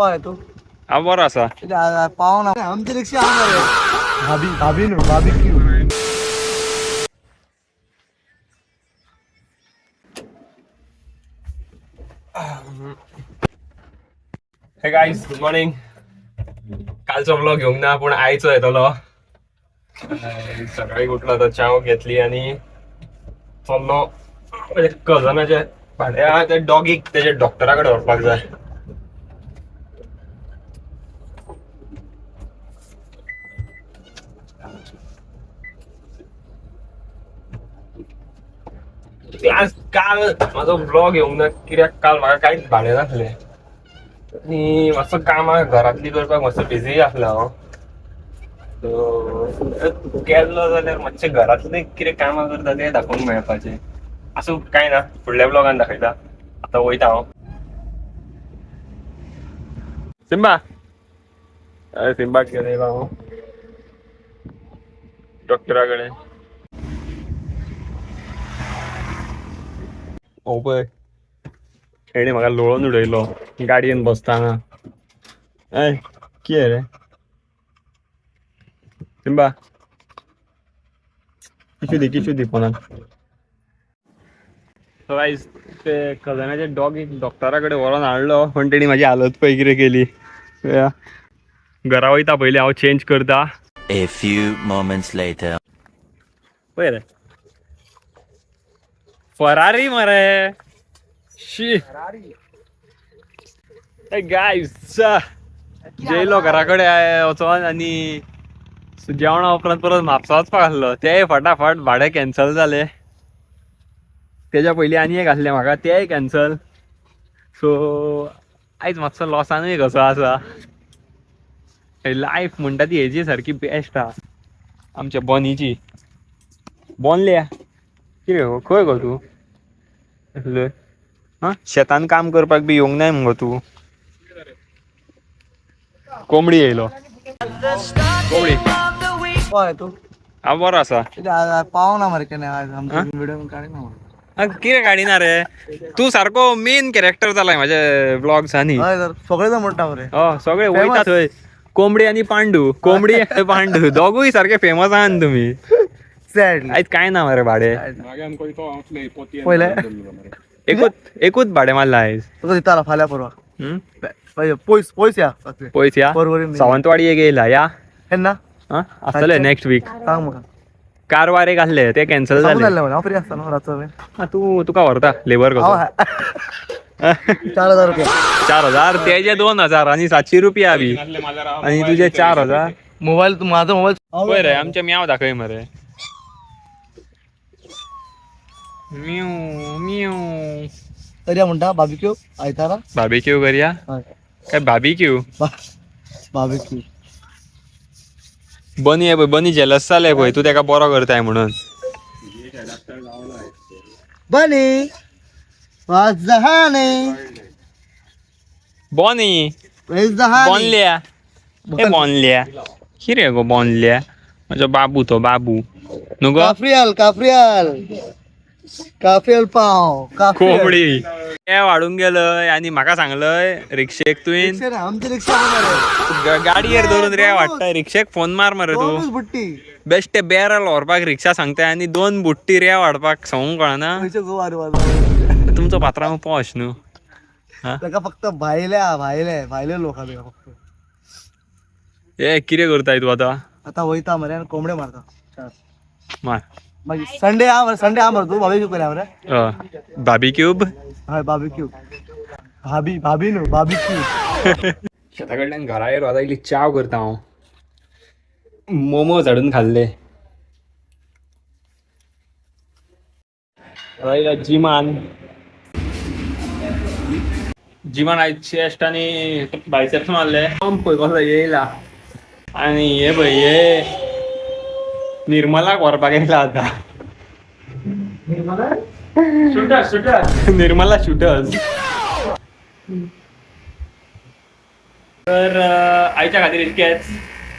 तू हा बरो असा पाहून आमची रिक्षा भाभी भाभी नु भाभी क्यू हे गाईज गुड मॉर्निंग. कालचा ब्लॉग घेऊन ना पण आयचो येतलो. सकाळी उठलो तर चाव घेतली आणि चाललो म्हणजे कझनाच्या भाड्या त्या डॉगीक त्याच्या डॉक्टराकडे व्हरपाक जाय. क्लास काल माझा ब्लॉग घेऊन ना कित्याक काल म्हाका कांयच भाडे नासले आणि मातसो कामाक घरातली करपाक मातसो बिजी आसलो हांव. गेल्लो जाल्यार मातशें घरातले कितें कामां करता ते दाखोवंक मेळपाचें. असो कांय ना, फुडल्या ब्लॉगान दाखयता. आतां वयता हांव. सिंबा सिंबाक घेवन येयलो हांव डॉक्टरा कडेन. हो पळय हेणे म्हाका लोळोन उडयलो गाडयेन बसताना. हय कितें रे सिंबा, किशू दी फोनाक. सो गाईज ते कजनाचे डॉग एक डॉक्टरा कडेन व्हरोन हाडलो पण तेणी म्हाजी हालत पळय कितें केली. घरा वयता पयलीं हांव चेंज करता. A few moments later. पळय रे फरारी मरे शी. गाईज जेयलो घरा कडेन वचोन आनी जेवणा उपरांत परत म्हापसा वचपाक आसलो. तेय फटाफट भाडे कॅन्सल जाले. तेज्या पयलीं आनी एक आसलें म्हाका तेंय कॅन्सल. सो आयज मातसो लॉसानूय कसो आसा. लायफ म्हणटा ती हेजी सारकी बेस्ट आहा आमच्या बनीची. बोनल्या कितें गो खंय गो तूं हा शेतान काम करपाक बी येवंक नाय मुगो तूं. कोंबडी येयलो कोंबडी. तू हा बरो आसा. पावना मरे केन्ना आमच्या व्हिडिओ काढीना कितें काडिना रे तूं सारको मेन कॅरेक्टर जालाय म्हाज्या ब्लॉग्सांनी. सगळे जण म्हणटा मरे सगळे वयता थंय. कोंबडी आनी पांडू कोंबडी आनी पांडू दोगूय सारखे फेमस आहा न्ही तुमी. आयज कांय ना मरे भाडे. पयले एकूच भाडे मारला आयज. तुका दिताला फाल्यां परवा पयस पयस या पयस या सावंतवाडी एक येयला या केन्ना आसतले नेक्स्ट वीक. सांग म्हाका. कारवार एक आसले ते कॅन्सल जाले. हांव फ्री आसता न्हू रातचो. तुका व्हरता लेबर कसो. 4,000 रुपया. 4,000 तेजे 2,000 आणि 700 रुपया बी आणि तुझे 4,000. मोबाईल माझा मोबाईल पळय रे आमचे म्याव दाखय मरे. म्यू म्यू तरी म्हणटा बार्बिक्यू आयतारा. बार्बिक्यू करूया काय बार्बिक्यू. बार्बिक्यू बनी आहे पळय बनी जेलस जाले पळय तू तेका बरो करताय म्हणून. बनी वाजहाने बनी वाजहाने बोनल्या हे बोनल्या किरे गो बोनल्या म्हजो बाबू तो बाबू नुगो. काफ्रियल काफ्रियल काफ्रियल पाव कोंबडी हे वाडून गेलय आणि म्हाका सांगलंय रिक्षेक तुवें आमची रिक्षा गाडयेर धरून रे वाडटाय रिक्षेक फोन मार मरे तू. बुट्टी बेश्टे बेरल व्हरपाक रिक्षा सांगताय आणि 2 बुट्टी रे वाडपाक सांगूंक कळना. तुमचो पात्रांव पॉश न्हू. ताका फक्त भायले लोक फक्त. ए कितें करताय तू आतां वयता मरे आनी कोंबडे मारता. मार मागीर संडे हा मरे तू बार्बिक्यू करया मरे. बार्बिक्यूब हय बार्बिक्यू भाभी न्हू बार्बिक्यू. शेता कडल्यान घरा येयलो आतां इल्ली चाव करता हांव. मोमोज हाडून खाल्ले. जिमान आयज चेस्ट आनी बायसेप्स मारले. पंप पळय कसो येयला आनी हे पळय हे निर्मलाक व्हरपाक येयला आतां. निर्मला शूटर्स. तर आयच्या खातीर इतकेच.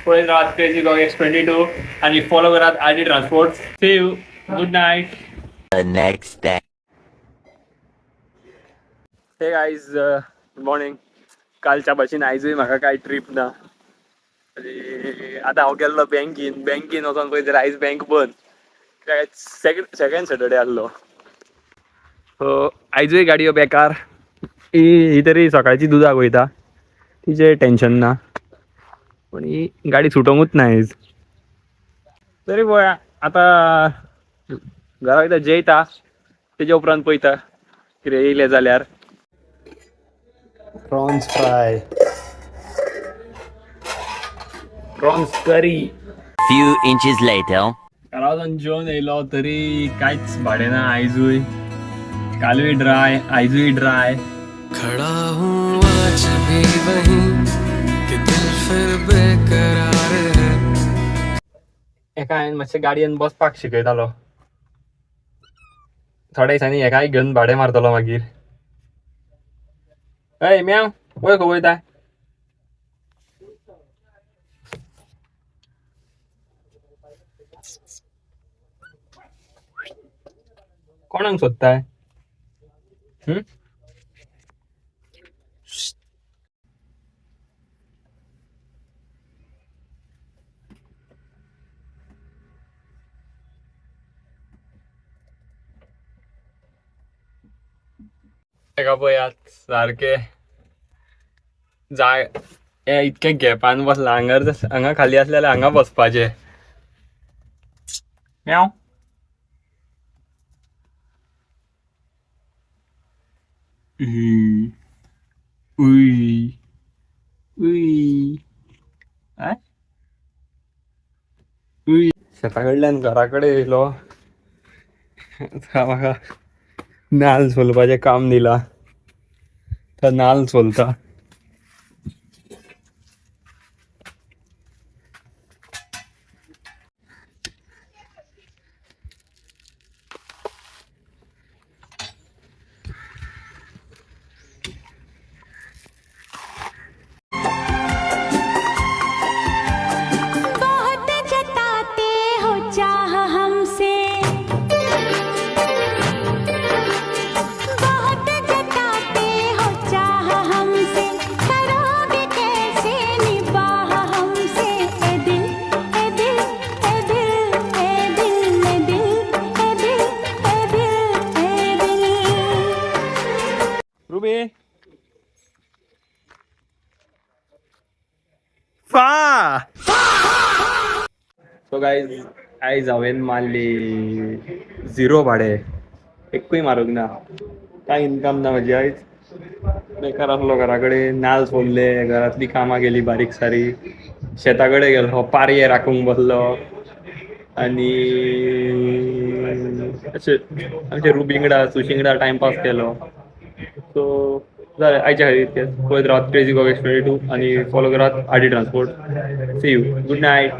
पळयत रावात क्रेझी ब्लॉग X22 आणि फॉलो करात RD transport. See you good night. The next day. Hey guys, good morning. कालच्या भाशेन आयजूय म्हाका काय ट्रीप ना. आतां हांव गेल्लो बँकीन वचोन पळयत आयज बँक बंद. सेकंड सॅटर्डे आसलो. सो आयजूय गाडयो बेकार. ही तरी सकाळची दुधाक वयता, तिचें टेन्शन ना. पण ही गाडी सुटोंकूच ना आयज. तरी पळोवया आतां घरा वयता जेयता, तेजे उपरांत पळयता कितें येयलें जाल्यार. Prawns fry. प्रॉन्स करी. Few inches later. घरा वचून जेवन येयलो तरी कांयच भाडें ना आयजूय. कालूय ड्राय, आयजूय ड्राय. खड़ा हूँ आज भी वहीं कि दिल फिर बेकरार है. एका हांवें मातशें गाडयेन बसपाक शिकयतालो. थोड्या दिसांनी एकाय घेवन भाडें मारतलो मागीर. हय म्याव वय खंय वयता? कोणाक सोदताय? एका पळयात सारके जाय हे इतके गॅपान बसला. हांगा खाली आसले जाल्यार हांगा बसपाचें. म्याव. शेता कडल्यान घरा कडेन येयलो. म्हाका नाल्ल सोलपाचें काम दिला. तो नाल्ल सोलता. बहुत जताते हो चाह हमसे, बहुत जताते हो चाह हमसे, करोगे कैसे निबाह हमसे? ए दिल ए दिल ए दिल ए दिल ए दिल ए दिल ए दिल ए दिल. रुबी फा. सो गायज आयज हांवें मारली 0 भाडें. एकूय मारूंक ना. कांय इन्कम ना म्हाजी आयज. बेकार आसलो घरा कडेन. नाल्ल सोलले, घरांतली कामां केली बारीक सारीक. शेता कडेन गेलो, पारये राखूंक बसलो आनी अशें आमचे रुबी वांगडा सुशी वांगडा टायमपास केलो. सो जालें आयच्या खातीर इतकेंच. पळयत रावात क्रेझी गोगेश 22 आनी फॉलो करात R D transport. See you. Good night.